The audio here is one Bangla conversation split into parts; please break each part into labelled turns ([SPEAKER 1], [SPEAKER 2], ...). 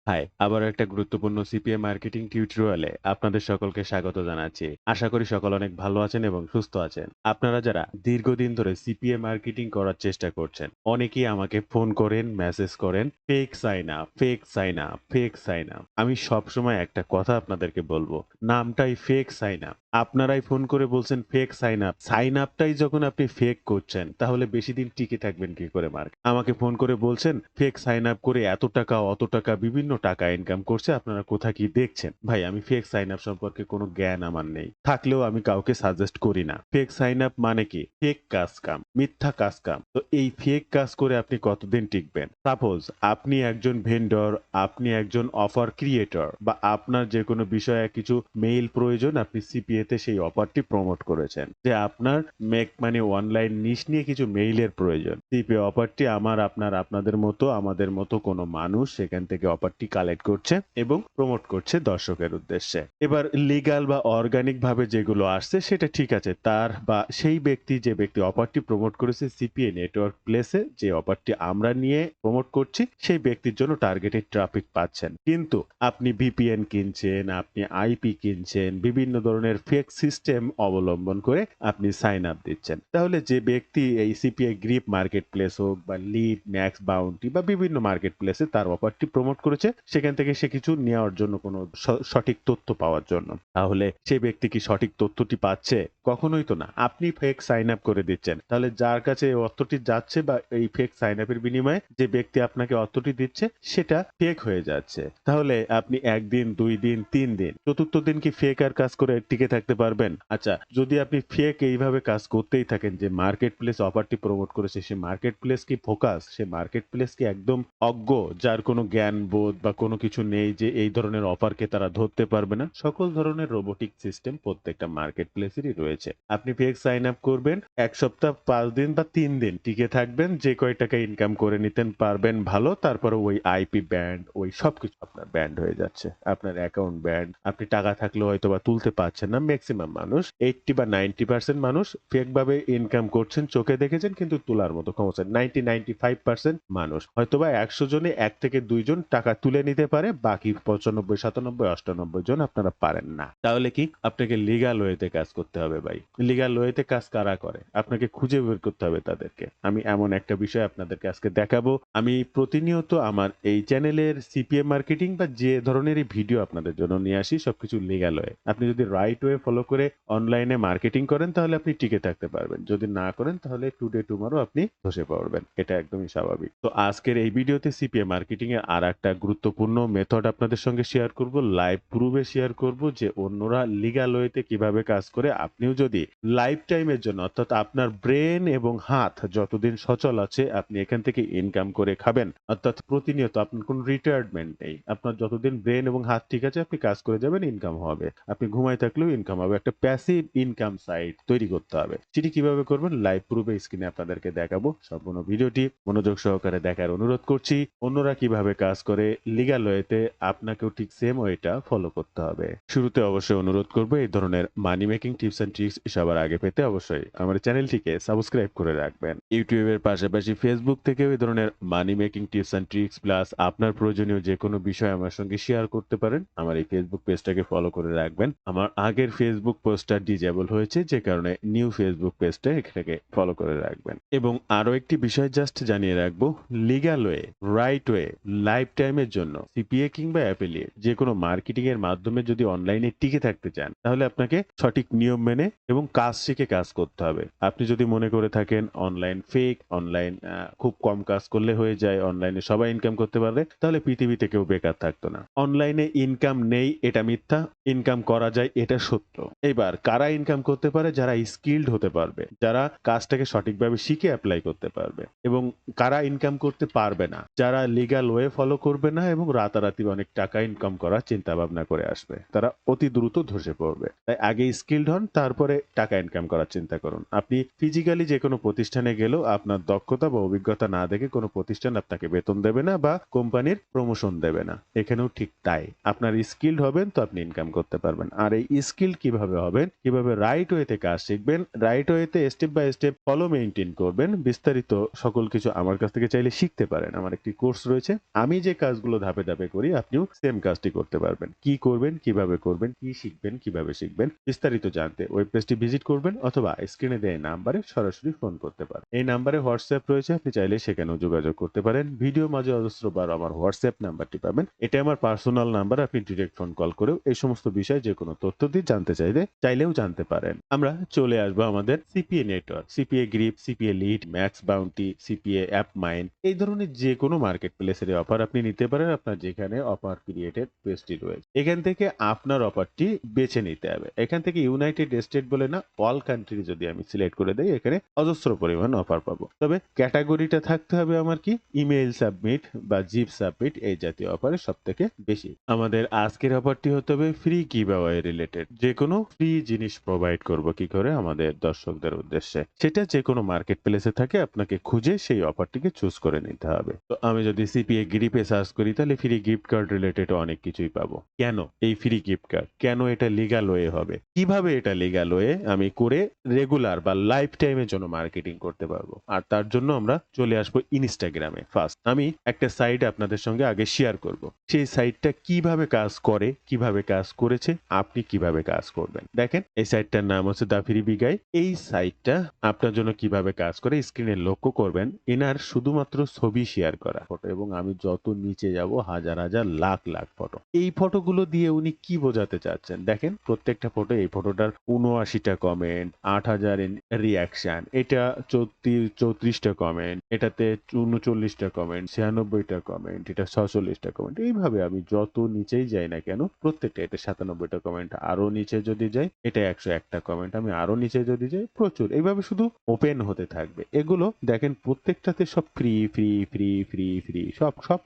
[SPEAKER 1] হাই, আবারও একটা গুরুত্বপূর্ণ সিপিএ মার্কেটিং টিউটোরিয়ালে আপনাদের সকলকে স্বাগত জানাচ্ছি। আশা করি সকল অনেক ভালো আছেন এবং সুস্থ আছেন। আপনারা যারা দীর্ঘদিন ধরে সিপিএ মার্কেটিং করার চেষ্টা করছেন, অনেকেই আমাকে ফোন করেন, মেসেজ করেন, fake sign up, fake sign up, fake sign up. আমি সবসময় একটা কথা আপনাদেরকে বলবো, নামটাই ফেক সাইন আপ। আপনারাই ফোন করে বলছেন ফেক সাইন আপ। সাইন আপটাই যখন আপনি ফেক করছেন, তাহলে বেশি দিন টিকে থাকবেন কি করে আমাকে ফোন করে বলছেন ফেক সাইন আপ করে এত টাকা, অত টাকা বিভিন্ন টাকা ইনকাম করছে। আপনারা কোথা কি দেখছেন? ভাই আমি ফেক সাইন আপ সম্পর্কে কোনো জ্ঞান আমার নেই। থাকলেও আমি কাউকে সাজেস্ট করি না। ফেক সাইন আপ মানে কি? ফেক কাজ কাম, মিথ্যা কাজ কাম। তো এই ফেক কাজ করে আপনি কতদিন টিকবেন? সাপোজ আপনি একজন ভেন্ডর, আপনি একজন অফার ক্রিয়েটর বা আপনার যে কোনো বিষয়ে কিছু মেইল প্রয়োজন, আপনি সিপিএ তে সেই অফারটি প্রমোট করেছেন। যে আপনার মেক মানি অনলাইন নিশ নিয়ে কিছু মেইলের প্রয়োজন। সিপিএ অফারটি আপনাদের মতো আমাদের মতো কোনো মানুষ সেখান থেকে অফারটি কালেক্ট করছে এবং প্রমোট করছে দর্শকের উদ্দেশ্যে। এবার লিগ্যাল বা অর্গানিক ভাবে যেগুলো আসছে সেটা ঠিক আছে। তার বা সেই ব্যক্তি যে ব্যক্তি অফারটি প্রমোট করেছে সিপিএ নেটওয়ার্ক প্লেসে, যে অফারটি আমরা নিয়ে প্রমোট করছি, সেই ব্যক্তির জন্য টার্গেটেড ট্রাফিক পাচ্ছেন। কিন্তু আপনি ভিপিএন কিনছেন, আপনি আইপি কিনছেন, বিভিন্ন ধরনের ফেক সিস্টেম অবলম্বন করে আপনি সাইন আপ দিচ্ছেন। তাহলে যে ব্যক্তি এই সিপিএ গ্রিপ মার্কেট প্লেস হোক বা লিড, ম্যাক্স বাউন্টি বা বিভিন্ন মার্কেট প্লেসে তার অফারটি প্রমোট করেছে, সেখান থেকে সে কিছু নেওয়ার জন্য কোনো সঠিক তথ্য পাওয়ার জন্য। তাহলে সেই ব্যক্তি কি সঠিক তথ্যটি পাচ্ছে? কখনোই তো না। আপনি ফেক সাইন আপ করে দিচ্ছেন। তাহলে যার কাছে এই অর্থটি যাচ্ছে বা এই ফেক সাইন আপের বিনিময়ে যে ব্যক্তি আপনাকে অর্থটি দিচ্ছে সেটা ফেক হয়ে যাচ্ছে। তাহলে আপনি ১ দিন, ২ দিন, ৩ দিন, চতুর্থ দিন কি ফেক আর কাজ করে টিকে থাকতে পারবেন? আচ্ছা, যদি আপনি ফেক এইভাবে কাজ করতেই থাকেন যে মার্কেট প্লেস অফারটি প্রমোট করেছে, সে মার্কেট প্লেস কি ফোকাস? সে মার্কেট প্লেস কি একদম অজ্ঞ, যার কোনো জ্ঞান বোধ বা কোনো কিছু নেই যে এই ধরনের অফারকে তারা ধরতে পারবে না? সকল ধরনের রোবোটিক সিস্টেম প্রত্যেকটা মার্কেট প্লেসেরই রয়েছে। আপনি ফেক সাইন আপ করবেন, ১ সপ্তাহ, ৫ দিন বা ৩ দিন টিকে থাকবেন, যে কয় টাকা ইনকাম করে নিতেন পারবেন ভালো। তারপরে ওই আইপি ব্যান্ড, ওই সবকিছু আপনার ব্যান্ড হয়ে যাচ্ছে। আপনার অ্যাকাউন্ট ব্যান্ড, আপনি টাকা থাকলেও হয়তোবা তুলতে পারছেন না। মেক্সিমাম মানুষ 80 বা 90% মানুষ ফেক ভাবে ইনকাম করছেন, চোখে দেখেছেন কিন্তু তোলার মতো ক্ষমতা 90-95% মানুষ। হয়তোবা ১০০ জনে ১ থেকে ২ জন টাকা তুলে নিতে পারে, বাকি ৯৫, ৯৭, ৯৮ জন আপনারা পারেন না। তাহলে কি? আপনাকে লিগ্যাল ওয়েতে কাজ করতে হবে ভাই। লিগ্যাল ওয়েতে কাজ কারা করে? আপনাকে খুঁজে বের করতে হবে তাদেরকে। আমি এমন একটা বিষয় আপনাদেরকে আজকে দেখাবো। আমি প্রতিনিয়ত আমার এই চ্যানেলের সিপিএ মার্কেটিং বা যে ধরনেরই ভিডিও আপনাদের জন্য নিয়ে আসি, সবকিছু লিগ্যাল ওয়ে। আপনি যদি রাইট ওয়ে ফলো করে অনলাইনে মার্কেটিং করেন তাহলে আপনি টিকে থাকতে পারবেন। যদি না করেন তাহলে টুডে টুমরো আপনি ধসে পড়বেন। এটা একদমই স্বাভাবিক। তো আজকের এই ভিডিওতে সিপিএ মার্কেটিং এর আরেকটা গুরুত্বপূর্ণ মেথড আপনাদের সঙ্গে শেয়ার করব। লাইভ প্রুফে শেয়ার করব যে অন্যরা লিগ্যাল ওয়েতে কিভাবে কাজ করে। আপনিও যদি লাইফ টাইমের জন্য, অর্থাৎ আপনার ব্রেন এবং হাত যতদিন সচল আছে আপনি এখান থেকে ইনকাম করে খাবেন। অর্থাৎ প্রতিনিয়ত আপনার কোনো রিটায়ারমেন্ট নেই। আপনার যতদিন ব্রেন এবং হাত ঠিক আছে আপনি কাজ করে যাবেন, ইনকাম হবে। আপনি ঘুমায় থাকলেও ইনকাম হবে। একটা প্যাসিভ ইনকাম সাইট তৈরি করতে হবে। সেটি কিভাবে করবেন লাইভ প্রুফে স্ক্রিনে আপনাদেরকে দেখাবো। সম্পূর্ণ ভিডিওটি মনোযোগ সহকারে দেখার অনুরোধ করছি। অন্যরা কিভাবে কাজ করে লিগ্যাল ওয়েতে আপনাকেও ঠিক সেম ওয়েটা ফলো করতে হবে। শুরুতে অবশ্যই অনুরোধ করব, এই ধরনের money making tips and tricks সবার আগে পেতে অবশ্যই আমার চ্যানেলটিকে সাবস্ক্রাইব করে রাখবেন। ইউটিউবের পাশাপাশি ফেসবুক থেকেও এই ধরনের money making tips and tricks plus আপনার প্রয়োজনীয় যে কোনো বিষয় আমার সঙ্গে শেয়ার করতে পারেন। আমার এই ফেসবুক পেজটাকে ফলো করে রাখবেন। আমার আগের ফেসবুক পোস্টটা ডিজেবল হয়েছে, যে কারণে নিউ ফেসবুক পেজটা এটাকে ফলো করে রাখবেন। এবং আরো একটি বিষয় জাস্ট জানিয়ে রাখবো, legal way, right way, life টাইমের জন্য সিপিএ কিংবা অ্যাফিলিয়েট যে কোনো মার্কেটিং এর মাধ্যমে যদি অনলাইনে টিকে থাকতে চান, তাহলে আপনাকে সঠিক নিয়ম মেনে এবং কাজ শিখে কাজ করতে হবে। আপনি যদি মনে করে থাকেন অনলাইন ফেক, অনলাইন খুব কম কাজ করলে হয়ে যায়, অনলাইনে সবাই ইনকাম করতে পারবে, তাহলে পৃথিবীতে কেউ বেকার থাকতো না। অনলাইনে ইনকাম নেই এটা মিথ্যা, ইনকাম করা যায় এটা সত্য। এবার কারা ইনকাম করতে পারে? যারা স্কিলড হতে পারবে, যারা কাজটাকে সঠিকভাবে শিখে অ্যাপ্লাই করতে পারবে। এবং কারা ইনকাম করতে পারবে না? যারা লিগ্যাল ওয়ে ফলো করবে না এবং রাতারাতি অনেক টাকা ইনকাম করার চিন্তা ভাবনা করে আসবে, তারা অতি দ্রুত ধসে পড়বে। তাই আগে স্কিলড হন, তারপরে টাকা ইনকাম করার চিন্তা করুন। আপনি ফিজিক্যালি যে কোনো প্রতিষ্ঠানে গেলেও আপনার দক্ষতা বা অভিজ্ঞতা না দেখে কোনো প্রতিষ্ঠান আপনাকে বেতন দেবে না বা কোম্পানির প্রমোশন দেবে না। এখানেও ঠিক তাই। আপনার স্কিলড হবেন তো আপনি ইনকাম করতে পারবেন। আর এই স্কিল স্কিল কিভাবে হবেন, কিভাবে রাইট ওয়েতে কাজ শিখবেন, রাইট ওয়েতে step by step follow maintain করবেন, বিস্তারিত সকল কিছু আমার কাছ থেকে চাইলে শিখতে পারেন। আমার একটি কোর্স রয়েছে। আমি যে কাজগুলো ধাপে, ধাপে করি আপনিও সেম কাজটি করতে পারবেন। কি করবেন, কিভাবে করবেন, কি শিখবেন, কিভাবে শিখবেন বিস্তারিত জানতে ওয়েব পেজটি ভিজিট করবেন অথবা স্ক্রিনে দেয়া নাম্বারে সরাসরি ফোন করতে পারেন। এই নাম্বারে হোয়াটসঅ্যাপ রয়েছে, আপনি চাইলে সেখানেও যোগাযোগ করতে পারেন। ভিডিও মাঝে অজস্রবার আমার হোয়াটসঅ্যাপ নাম্বারটি পাবেন। এটা আমার পার্সোনাল নাম্বার, আপনি ডিরেক্ট ফোন কল করেও এই সমস্ত বিষয়ে যেকোনো তথ্য দিয়ে জানতে চাইলেও জানতে পারেন। আমরা চলে আসবো আমাদের CPA network, CPA grip, CPA lead, Max bounty, CPA app mine এই ধরনের যেকোনো মার্কেট প্লেসের অফার আপনি নিতে পারেন আপনার যেখানে অফার ক্রিয়েটেড পেজটি রয়েছে। এখান থেকে আপনার অফারটি বেছে নিতে হবে। এখান থেকে ইউনাইটেড স্টেট বলে না, অল কান্ট্রি যদি আমি সিলেক্ট করে দেই এখানে অজস্র পরিমাণ অফার পাবো। তবে ক্যাটাগরিটা থাকতে হবে আমার কি ইমেইল সাবমিট বা জিপ সাবমিট এই জাতীয় অফারে সব থেকে বেশি। আমাদের আজকের অফারটি হতে হবে ফ্রি গিভঅ্যাওয়ে রিলেটেড। যে কোনো ফ্রি জিনিস প্রোভাইড করব কি করে আমাদের দর্শকদের উদ্দেশ্যে, সেটা যে কোনো মার্কেট প্লেসে থাকে আপনাকে খুঁজে সেই অফারটিকে চুজ করে নিতে হবে। তো আমি যদি সিপিএ গ্রিপে সার্চ করি তাহলে ফ্রি গিফট কার্ড রিলেটেড অনেক কিছুই পাবো। কেন এই ফ্রি গিফট কার্ড, কেন এটা লিগ্যাল ওয়ে হবে, কিভাবে এটা লিগ্যাল ওয়ে আমি করে রেগুলার বা লাইফ টাইমের জন্য মার্কেটিং করতে পারবো। আর তার জন্য আমরা চলে আসবো ইনস্টাগ্রামে। ফার্স্ট আমি একটা সাইট আপনাদের সঙ্গে আগে শেয়ার করব। সেই সাইটটা কিভাবে কাজ করে, কিভাবে কাজ করেছে, আপনি কিভাবে কাজ করবেন। দেখেন এই সাইটটার নাম হচ্ছে দা ফ্রি বিগাই। এই সাইটটা আপনার জন্য কিভাবে কাজ করে স্ক্রিনে লক্ষ্য করবেন এনার শুধুমাত্র ছবি শেয়ার করা ফটো, এবং আমি যত নিচে যাব হাজার হাজার লাখ লাখ ফটো। এই ফটোগুলো দিয়ে উনি কি বোঝাতে চাচ্ছেন দেখেন, প্রত্যেকটা ফটো, এই ফটোটার ৭৯টা কমেন্ট, ৮,০০০ রিয়াকশন, এটা 34টা কমেন্ট, এটাতে ৩৯টা কমেন্ট, ৯৬টা কমেন্ট, এটা ৪৬টা কমেন্ট। এইভাবে আমি যত নিচেই যাই না কেন প্রত্যেকটা, এটা ৯৭টা কমেন্ট, আরো নিচে যদি যাই এটা ১০১টা কমেন্ট, আমি আরো নিচে যদি যাই প্রচুর, এইভাবে শুধু ওপেন হতে থাকবে। এগুলো দেখেন প্রত্যেকটাতে সব free free free free free, সব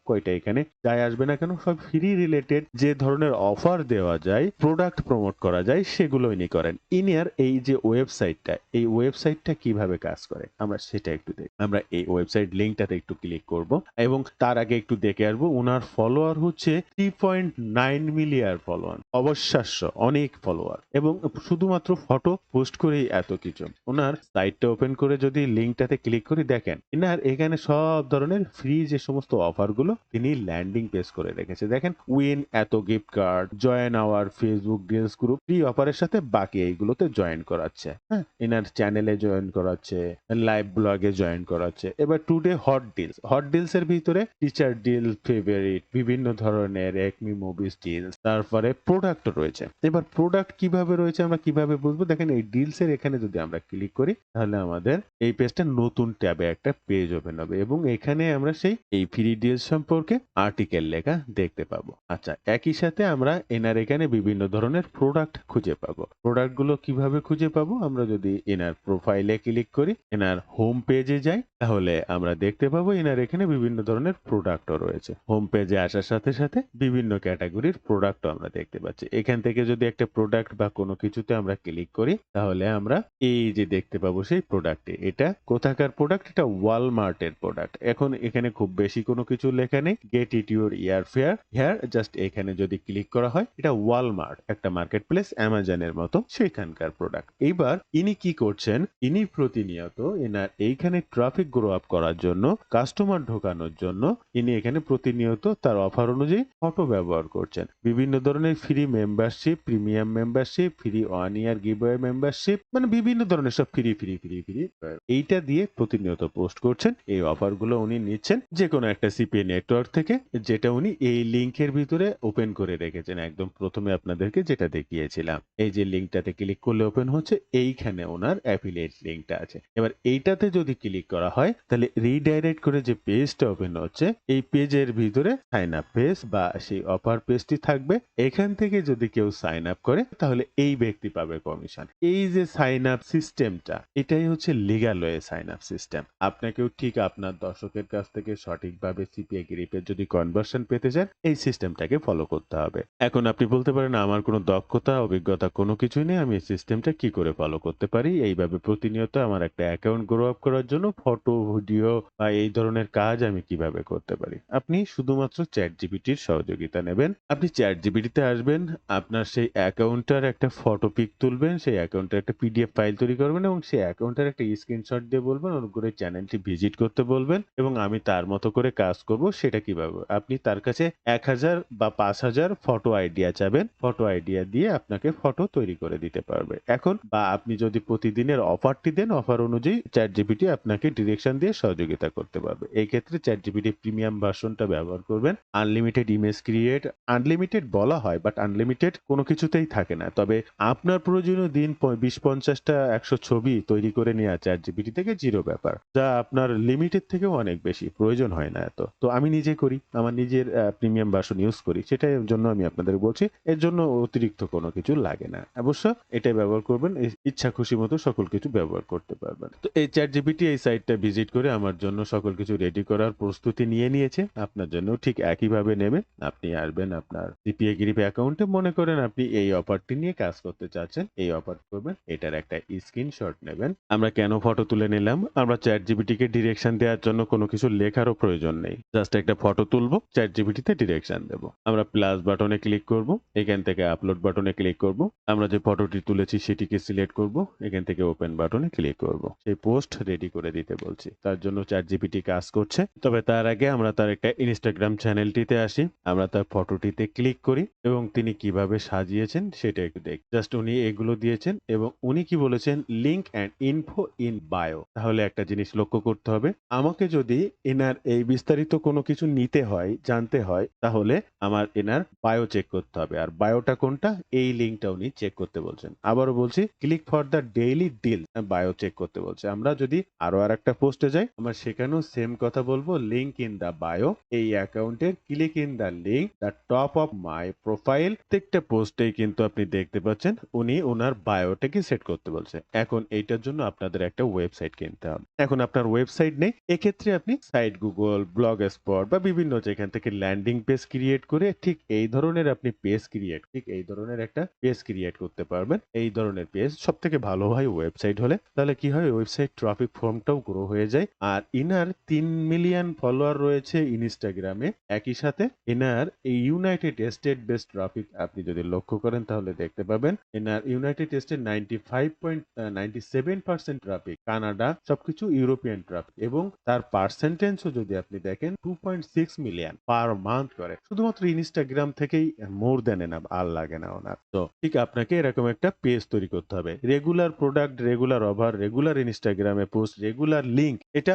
[SPEAKER 1] কয়টা এখানে যাই আসবে না কেন সব ফ্রি রিলেটেড যে ধরনের অফার দেওয়া যায়, প্রোডাক্ট প্রমোট করা যায়, সেগুলো ইনি করেন। ইনিয়ার এই যে ওয়েবসাইটটা, এই ওয়েবসাইটটা কিভাবে কাজ করে আমরা সেটা একটু দেখি। আমরা এই ওয়েবসাইট লিঙ্কটাতে একটু ক্লিক করব এবং তার আগে একটু দেখে আসবো ওনার ফলোয়ার হচ্ছে 3.9 মিলিয়ন ফলোয়ার। অবিশ্বাস্য অনেক ফলোয়ার, এবং শুধুমাত্র ফটো পোস্ট করেই এত কিছু। ওনার সাইটটা ওপেন করে যদি লিঙ্কটাতে ক্লিক করি দেখেন এনার এখানে সব ধরনের ফ্রি যে সমস্ত অফার গুলো তিনি ল্যান্ডিং পেজ করে রেখেছে। দেখেন উইন এত gift card, join our Facebook deals group, free অফারের সাথে বাকি এইগুলোতে জয়েন করাচ্ছে। হ্যাঁ, এনার চ্যানেলে জয়েন করাচ্ছে, লাইভ ব্লগে জয়েন করাচ্ছে। এবার টুডে হট ডিলস এর ভিতরে টিচার ডিল, ফেভারিট, বিভিন্ন ধরনের একমি মুভিজ ডিলস, তারপরে প্রোডাক্ট রয়েছে। এবার প্রোডাক্ট কিভাবে রয়েছে আমরা কিভাবে বুঝবো, দেখেন এই ডিলস এর এখানে যদি আমরা ক্লিক করি তাহলে আমাদের এই পেজটা নতুন ট্যাবে একটা পেজ ওপেন হবে এবং এখানে আমরা সেই এই ফ্রি ডিলস সম্পর্কে আর্টিকেল লেখা দেখতে পাবো। আচ্ছা, একই সাথে আমরা এনার এখানে বিভিন্ন ধরনের প্রোডাক্ট খুঁজে পাবো। প্রোডাক্ট গুলো কিভাবে খুঁজে পাবো, আমরা যদি এনার প্রোফাইলে ক্লিক করি, এনার হোম পেজে যাই, তাহলে আমরা দেখতে পাবো এনার এখানে বিভিন্ন ধরনের প্রোডাক্টও রয়েছে। হোম পেজে আসার সাথে সাথে বিভিন্ন ক্যাটাগরির প্রোডাক্ট আমরা দেখতে পাচ্ছি। এখান থেকে যদি একটা প্রোডাক্ট বা কোনো কিছুতে আমরা ক্লিক করি তাহলে আমরা এই যে দেখতে পাবো সেই প্রোডাক্টে। এটা কোথাকার প্রোডাক্ট, এটা ওয়ালমার্টের প্রোডাক্ট। এখন এখানে খুব বেশি কোনো কিছু লেখা নেই, get it your year fair here, just এখানে যদি ক্লিক করা হয় এটা ওয়ালমার্ট, একটা মার্কেট প্লেস, অ্যামাজনের মতো সেখানকার প্রোডাক্ট। এইবার ইনি কি করছেন, ইনি প্রতিনিয়ত এনার এইখানে ট্রাফিক গ্রো আপ করার জন্য, কাস্টমার ঢোকানোর জন্য ইনি এখানে প্রতিনিয়ত তার অফার অনুযায়ী ফটো ব্যবহার করছেন। বিভিন্ন ধরনের free membership, premium membership, free 1 ইয়ার গিভঅ্যাওয়ে মেম্বারশিপ, মানে বিভিন্ন ধরনের সব ফ্রি ফ্রি ফ্রি ফ্রি এইটা দিয়ে প্রতিনিয়ত পোস্ট করছেন। এই অফার গুলো উনি নিচ্ছেন যে কোনো একটা সিপিএ নেটওয়ার্ক থেকে, যেটা উনি এই লিংকের ভিতরে ওপেন করে রেখেছেন। একদম প্রথমে আপনাদেরকে যেটা দেখিয়েছিলাম, এই যে লিংকটাতে ক্লিক করলে ওপেন হচ্ছে, এইখানে ওনার অ্যাফিলিয়েট লিংকটা আছে। এবার এইটাতে যদি ক্লিক করা হয় তাহলে রিডাইরেক্ট করে যে পেজটা ওপেন হচ্ছে, এই পেজের ভিতরে সাইন আপ পেজ বা সেই অফার পেজটি থাকবে। এখান থেকে যদি কেউ সাইন আপ করে তাহলে এই ব্যক্তি পাবে কমিশন। এই যে সাইন আপ সিস্টেমটা, এটাই হচ্ছে legal way sign up system. আপনাকেও ঠিক আপনার দর্শকের কাছ থেকে সঠিকভাবে সিপিএ গ্রিপের যদি কনভার্সন পেতে চান এই সিস্টেমটাকে ফলো করতে হবে। এখন আপনি বলতে পারেন আমার কোনো দক্ষতা অভিজ্ঞতা কোনো কিছুই নেই, আমি এই সিস্টেমটা কি করে ফলো করতে পারি। এইভাবে প্রতিনিয়ত আমার একটা অ্যাকাউন্ট গ্রো আপ করার জন্য ফটো, ভিডিও বা এই ধরনের কাজ আমি কিভাবে করতে পারি। আপনি শুধুমাত্র চ্যাট জিপিটির সহযোগিতা নেবেন। আপনি চ্যাট জিপিটিতে আসবেন, আপনার আপনার সেই অ্যাকাউন্টটার একটা ফটো পিক তুলবেন, সেই অ্যাকাউন্টের একটা পিডিএফ ফাইল তৈরি করবেন এবং সেই অ্যাকাউন্টের একটা স্ক্রিনশট দিয়ে বলবেন অনুগ্রহ করে চ্যানেলটি ভিজিট করতে বলবেন এবং আমি তার মতো করে কাজ করব সেটা কিভাবে? আপনি তার কাছে ১,০০০ বা ৫,০০০ ফটো আইডিয়া চাবেন। ফটো আইডিয়া দিয়ে আপনাকে ফটো তৈরি করে দিতে পারবে। এখন বা আপনি যদি প্রতিদিনের অফারটি দেন, অফার অনুযায়ী ChatGPT আপনাকে ডিরেকশন দিয়ে সহযোগিতা করতে পারবে। এই ক্ষেত্রে ChatGPT প্রিমিয়াম ভার্সনটা ব্যবহার করবেন। আনলিমিটেড ইমেজ ক্রিয়েট, আনলিমিটেড বলা হয় বাট আনলিমিটেড কোনো কিছুতেই থাকে না। তবে আপনার প্রয়োজনীয় দিন ২০-৫০ টা ১০০ ছবি তৈরি করে নেয়া ChatGPT থেকে 0 ব্যাপার। যা আপনার লিমিটের থেকেও অনেক বেশি। প্রয়োজন হয় না এত। তো আমি নিজে করি। আমার নিজের প্রিমিয়াম ভার্সন ইউজ করি। সেটার জন্য আমি আপনাদের বলছি। এর জন্য অতিরিক্ত কোনো কিছু লাগে না। অবশ্য এটাই ব্যবহার করবেন। ইচ্ছা খুশি মতো সকল কিছু ব্যবহার করতে পারবেন। তো এই ChatGPT এই সাইটটা ভিজিট করে আমার জন্য সকল কিছু রেডি করার প্রস্তুতি নিয়ে নিয়েছে। আপনার জন্য ঠিক একইভাবে নেবে। আপনি আসবেন আপনার সিপিএ গ্রিপ অ্যাকাউন্টে মনে করেন আপনি এই অফারটি নিয়ে কাজ করতে চাচ্ছেন। এই অফার করবেন। এটার একটা স্ক্রিনশট নেবেন। আমরা কেন ফটো তুলে নিলাম? আমরা ChatGPT কে ডিরেকশন দেওয়ার জন্য কোনো কিছু লেখারও প্রয়োজন নেই। জাস্ট একটা ফটো তুলবো, ChatGPT তে ডিরেকশন দেব। আমরা প্লাস বাটনে ক্লিক করব। এখান থেকে আপলোড বাটনে ক্লিক করব। আমরা যে ফটোটি তুলেছি সেটিকে সিলেক্ট করব। এখান থেকে ওপেন বাটনে ক্লিক করব। সেই পোস্ট রেডি করে দিতে বলছি। তার জন্য ChatGPT কাজ করছে। তবে তার আগে আমরা তার একটা Instagram চ্যানেলটিতে আসি। আমরা তার ফটোটিতে ক্লিক করি এবং তিনি কিভাবে সাজিয়েছেন সেটা একটু দেখি। জাস্ট উনি এগুলো দিয়েছেন এবং উনি কি বলেছেন link and info in bio. তাহলে একটা জিনিস লক্ষ্য করতে হবে। আমাকে যদি এনার এই বিস্তারিত কোনো কিছু নিতে হয়, জানতে হয় তাহলে আমার এনার বায়ো চেক করতে হবে। আর বায়োটা কোনটা? এই লিংকটা উনি চেক করতে বলছেন। আবারও বলছি click for the daily deal bio check করতে বলছে। আমরা যদি আরো আরেকটা পোস্টে যাই আমরা সেখানেও সেম কথা বলবো লিংক ইন দ্য বায়ো। এই অ্যাকাউন্টের click in the link the top of my profile. প্রত্যেকটা পোস্টেই কিন্তু আপনি দেখতে পাচ্ছেন উনি ওনার বায়োটাকে সেট করতে বলছে। এখন এইটার জন্য আপনাদের একটা ওয়েবসাইট কিনতে হবে। এখন আপনার ওয়েবসাইট নেই। এক্ষেত্রে আপনি সাইট গুগল, ব্লগ স্পট বা বিভিন্ন যেখান থেকে ল্যান্ডিং পেজ ক্রিয়েট করে ঠিক এই ধরনের আপনি পেজ ক্রিয়েট ঠিক এই ধরনের একটা পেজ ক্রিয়েট করতে পারবেন। এই ধরনের পেজ সবথেকে ভালো হয় ওয়েবসাইট হলে। তাহলে কি হয় ওয়েবসাইট ট্রাফিক ফর্মটাও গ্রো হয়ে যায়। আর ইনার ৩ মিলিয়ন ফলোয়ার রয়েছে ইনস্টাগ্রামে। একই সাথে এনার এই ইউনাইটেড স্টেট বেসড ট্রাফিক আপনি যদি লক্ষ্য করেন তাহলে দেখতে পাবেন এনার ইউনাইটেড স্টেট 95.97% ট্রাফিক, কানাডা সবকিছু ইউরোপিয়ান ট্রাফিক এবং তার পার্সেন্টেজও যদি আপনি দেখেন 2.6 মিলিয়ন পার মান্থ করে। শুধুমাত্র ইনস্টাগ্রাম থেকেই মোর দেন এনাফ, আর লাগে না ওনার। তো ঠিক আপনাকে এরকম একটা পেজ তৈরি করতে হবে। Regular product, regular offer, regular ইনস্টাগ্রামে পোস্ট, রেগুলার লিঙ্ক, এটা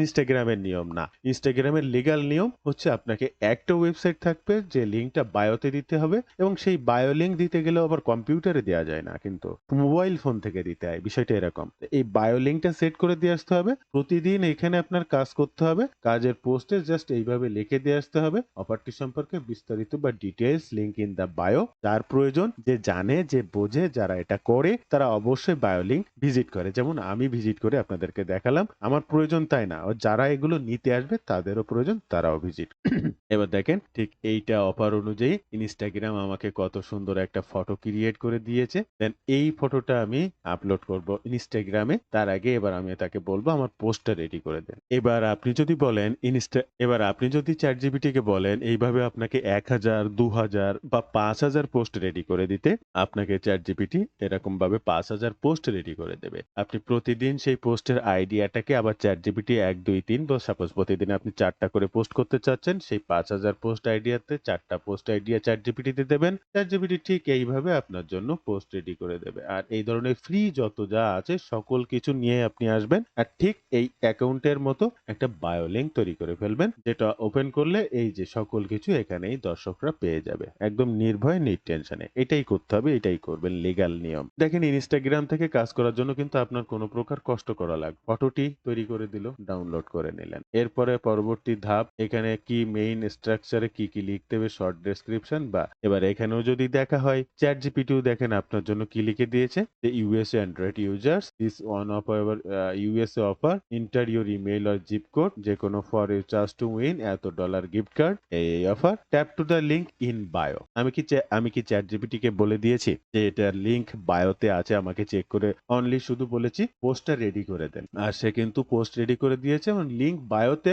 [SPEAKER 1] ইনস্টাগ্রামের নিয়ম না। ইনস্টাগ্রামের লিগ্যাল নিয়ম হচ্ছে আপনাকে একটা ওয়েবসাইট থাকবে যে লিঙ্কটা বায়োতে দিতে হবে এবং সেই বায়ো লিঙ্ক দিতে গেলেও আবার কম্পিউটারে দেওয়া যায় না, কিন্তু মোবাইল ফোন থেকে দিতে হয়। বিষয়টা এরকম। এই বায়ো লিঙ্কটা সেট করে দিয়ে আসতে হবে। প্রতিদিন এখানে আপনার কাজ করতে হবে। কাজের পোস্টে জাস্ট এইভাবে লিখে দিয়ে আসতে হবে অফারটি সম্পর্কে বিস্তারিত বা details link in the bio. যার প্রয়োজন, যে জানে, যে বোঝে, যারা এটা করে তারা অবশ্যই বায়ো লিঙ্ক ভিজিট করে। যেমন আমি ভিজিট করে আপনাদেরকে দেখালাম। আমার প্রয়োজন তাই না, যারা এগুলো নিতে আসবে তাদেরও প্রয়োজন, তারাও ভিজিট। এবার দেখেন ঠিক এইটা অফার অনুযায়ী ইনস্টাগ্রাম আমাকে কত সুন্দর একটা ফটো ক্রিয়েট করে দিয়েছে। দেন এই ফটোটা আমি আপলোড করব ইনস্টাগ্রামে। তার আগে এবার আমি তাকে বলবো আমার পোস্টটা রেডি করে দেন। এবার আপনি যদি ChatGPT কে বলেন এইভাবে আপনাকে ১,০০০, ২,০০০ বা ৫,০০০ পোস্ট রেডি করে দিতে, আপনাকে ChatGPT এরকম ভাবে ৫,০০০ পোস্ট রেডি করে দেবে। আপনি প্রতিদিন সেই পোস্টের আইডিয়াটাকে আবার ChatGPT ১, ২, ৩ বা সাপোজ প্রতিদিন আপনি ৪ টা করে পোস্ট করতে চাচ্ছেন, সেই ৫,০০০ পোস্ট আইডিয়াতে ৪ টা পোস্ট আইডিয়া ChatGPT তে দেবেন। ChatGPT ঠিক এইভাবে আপনার জন্য পোস্ট রেডি করে দেবে। আর এই ধরনের ফ্রি যত যা আছে সকল কিছু নিয়ে আপনি আসবেন আর ঠিক এই অ্যাকাউন্টের মতো একটা বায়ো লিঙ্ক তৈরি করে ফেলবেন, যেটা ওপেন করলে এই যে সকল কিছু এখানেই দর্শকরা পেয়ে যাবে একদম নির্ভয়ে নির্টেনশনে। এটাই করতে হবে, এটাই করবেন, লিগ্যাল নিয়ম। দেখেন ইনস্টাগ্রাম থেকে কাজ করার জন্য কিন্তু আপনার কোনো প্রকার কষ্ট করা লাগবে। ফটোটি তৈরি করে দিল, ডাউনলোড করে নিলেন। এরপরে পরবর্তী ধাপ, এখানে কি মেইন স্ট্রাকচারে কি কি লিখতে হবে, শর্ট ডেসক্রিপশন, বা এবার এখানেও যদি দেখা হয় ChatGPTও দেখেন আপনার জন্য কি লিখে দিয়েছে যে USA android users this one of our USA offer, enter your email or zip code, যে কোনো for you charge to win এত ডলার গিফট কার্ড, এই offer, tap to the link in bio. আমি কি ChatGPT কে বলে দিয়েছি যে এটার লিঙ্ক বায়োতে আছে, আমাকে চেক করে অনলি শুধু বলেছি পোস্টটা রেডি করে দেন, আর সে কিন্তু পোস্ট রেডি করে দিয়েছে এবং লিঙ্ক বায়োতে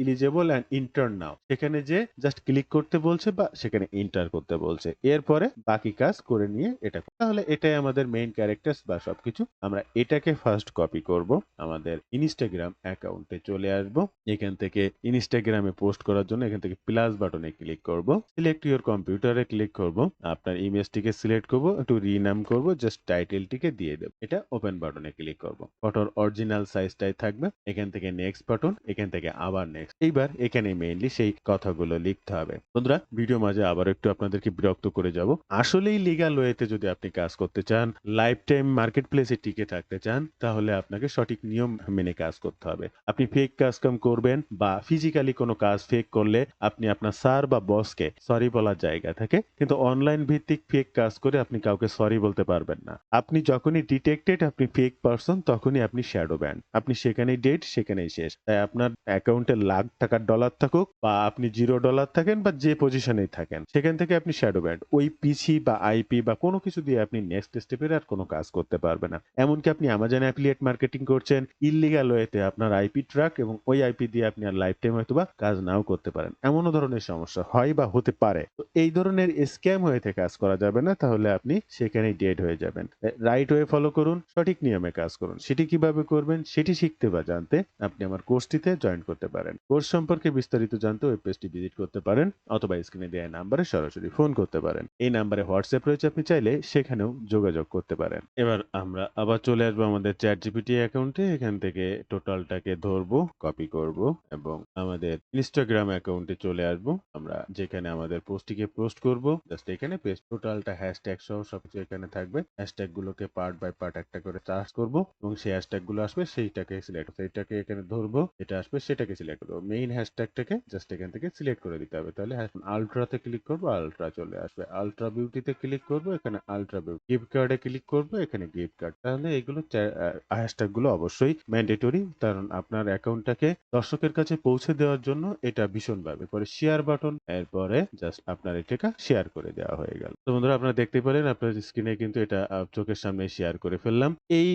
[SPEAKER 1] ইলিজেবল অ্যান্ড ইন্টার নাও, সেখানে যে জাস্ট ক্লিক করতে বলছে বা সেখানে এন্টার করতে বলছে। এরপরে বাকি কাজ করে নিয়ে এটা তাহলে এটাই আমাদের মেইন ক্যারেক্টার্স বা সবকিছু। আমরা এটাকে ফার্স্ট কপি করব, আমাদের ইনস্টাগ্রাম অ্যাকাউন্টে চলে আসব। এখান থেকে ইনস্টাগ্রামে পোস্ট করার জন্য এখান থেকে প্লাস বাটনে ক্লিক করব, সিলেক্ট ইউর কম্পিউটারে ক্লিক করব, আপনার ইমেজটিকে সিলেক্ট করব, একটু রিনাম করব, জাস্ট টাইটেলটিকে দিয়ে দেব, এটা ওপেন বাটনে ক্লিক করব। ফটোর অরিজিনাল সাইজটাই থাকবে। এখান থেকে নেক্সট বাটন, এখান থেকে আবার নেক্সট। এইবার এখানে মেইনলি সেই কথাগুলো লিখতে হবে। বন্ধুরা ভিডিও মাঝে আবার একটু আপনাদেরকে বিরক্ত করে যাব। আসলেই লিগ্যাল ওয়েতে যদি আপনি কাজ করতে চান, লাইফ টাইম মার্কেট প্লেসে টিকে থাকতে চান, তাহলে আপনাকে সঠিক নিয়ম মেনে কাজ করতে হবে। আপনি ফেক কাজ কাম করবেন বা ফিজিক্যালি কোনো কাজ ফেক করলে আপনি আপনার স্যার বা বসকে সরি বলার জায়গা থাকে, কিন্তু অনলাইন ভিত্তিক ফেক কাজ করে আপনি কাউকে সরি বলতে পারবেন না। আপনি যখনই ডিটেক্টেড আপনি ফেক পারসন, তখনই আপনি শ্যাডো ব্যান, আপনি সেখানেই ডেট, সেখানেই শেষ। তাই আপনার অ্যাকাউন্টে লাখ টাকার ডলার থাকুক বা আপনি $0 থাকেন বা যে পজিশনেই থাকেন, সেখান থেকে আপনি শ্যাডো ব্যান। ওই পিসি বা আইপি বা কোনো কিছু দিয়ে আপনি নেক্সট স্টেপের আর কোনো কাজ করতে পারবে না। এমনকি আপনি অ্যামাজন অ্যাফিলিয়েট মার্কেটিং করছেন ইললিগাল ওয়েতে, আপনার আইপি ট্র্যাক এবং ওই আইপি দিয়ে আপনি আর লাইফ টাইম হয়তো বা কাজ নাও করতে পারেন। এমনও ধরনের সমস্যা হয় বা হতে পারে। তো এই ধরনের স্ক্যাম ওয়েতে কাজ করা যাবে না, তাহলে আপনি সেখানেই ডেড হয়ে যাবেন। রাইট ওয়ে ফলো করুন, সঠিক নিয়মে কাজ করুন। সেটি কিভাবে করবেন সেটি শিখতে বা জানতে আপনি আমার কোর্সটিতে জয়েন করতে পারেন। কোর্স সম্পর্কে বিস্তারিত জানতে ওয়েব পেজটি ভিজিট করতে পারেন অথবা স্ক্রিনে দেওয়া নাম্বারে সরাসরি ফোন করতে পারেন। এই নাম্বারে হোয়াটসঅ্যাপ রয়েছে, আপনি চাইলে সেখানেও যোগাযোগ করতে পারেন। এবার আমরা আবার চলে আসবো আমাদের চ্যাট জিপিটি অ্যাকাউন্টে। এখান থেকে টোটালটাকে ধরবো, কপি করব এবং আমাদের ইনস্টাগ্রাম অ্যাকাউন্টে চলে আসবো। আমরা যেখানে আমাদের পোস্টটিকে পোস্ট করব, জাস্ট এখানে পেস্ট, টোটালটা হ্যাশট্যাগ সহ সবকিছু এখানে থাকবে। হ্যাশট্যাগ গুলোকে পার্ট বাই পার্ট একটা করে চার্জ করব এবং সেই হ্যাশট্যাগ গুলো আসবে সেইটাকে সিলেক্ট, সেইটাকে এখানে ধরবো, যেটা আসবে সেটাকে সিলেক্ট করবো। মেইন হ্যাশট্যাগটাকে জাস্ট এখান থেকে সিলেক্ট করে দিতে হবে। তাহলে আলট্রাতে ক্লিক করবো, আলট্রা চলে আসবে। আলট্রা বিউটিতে ক্লিক করবো, এখানে আলট্রা বিউটি। গিফট কার্ডে ক্লিক করবো, এখানে গিফট কার্ড। তাহলে এগুলো হ্যাশট্যাগ গুলো অবশ্যই ম্যান্ডেটরি, কারণ আপনার অ্যাকাউন্টটাকে দর্শকের কাছে পৌঁছে দেওয়ার জন্য এটা ভীষণভাবে। পরে শেয়ার বাটন, এরপরে জাস্ট আপনার এটাকে শেয়ার করে দেওয়া হয়ে গেল। তো বন্ধুরা আপনারা দেখতে পারেন আপনার স্ক্রিনে কিন্তু এটা চোখের সামনে শেয়ার করে ফেললাম। এই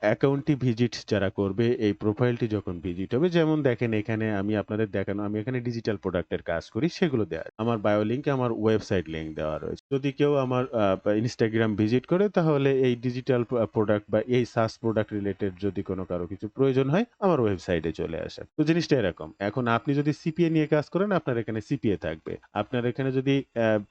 [SPEAKER 1] অ্যাকাউন্টটি ভিজিট যারা করবে, এই প্রোফাইলটি যখন ভিজিট হবে, যেমন দেখেন এখানে আমি আপনাদের দেখানো, আমি এখানে ডিজিটাল প্রোডাক্টের কাজ করি, সেগুলো দেওয়া আমার বায়ো লিঙ্কে আমার ওয়েবসাইট লিঙ্ক দেওয়া রয়েছে। যদি কেউ আমার ইনস্টাগ্রাম ভিজিট করে, তাহলে এই ডিজিটাল প্রোডাক্ট বা এই সাস প্রোডাক্ট রিলেটেড যদি কোনো কারো কিছু প্রয়োজন হয়, আমার ওয়েবসাইটে চলে আসে। তো জিনিসটা এরকম। এখন আপনি যদি সিপিএ নিয়ে কাজ করেন, আপনার এখানে সিপিএ থাকবে। আপনার এখানে যদি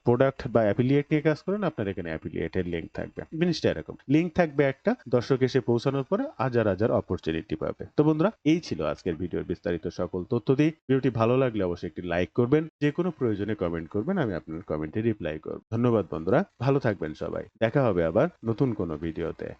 [SPEAKER 1] প্রোডাক্ট বা অ্যাফিলিয়েট নিয়ে কাজ করেন, আপনার এখানে অ্যাফিলিয়েটের লিঙ্ক থাকবে। জিনিসটা এরকম, লিঙ্ক থাকবে একটা, দর্শক এসে পৌঁছানোর পরে হাজার হাজার অপরচুনিটি পাবে। তো বন্ধুরা এই ছিল আজকের ভিডিওর বিস্তারিত সকল তথ্য দিয়ে। ভিডিওটি ভালো লাগলে অবশ্যই একটি লাইক করবেন, যে কোনো প্রয়োজনে কমেন্ট করবেন, আমি আপনার কমেন্টে রিপ্লাই করব। ধন্যবাদ বন্ধুরা, ভালো থাকবেন সবাই, দেখা হবে আবার নতুন কোনো ভিডিওতে।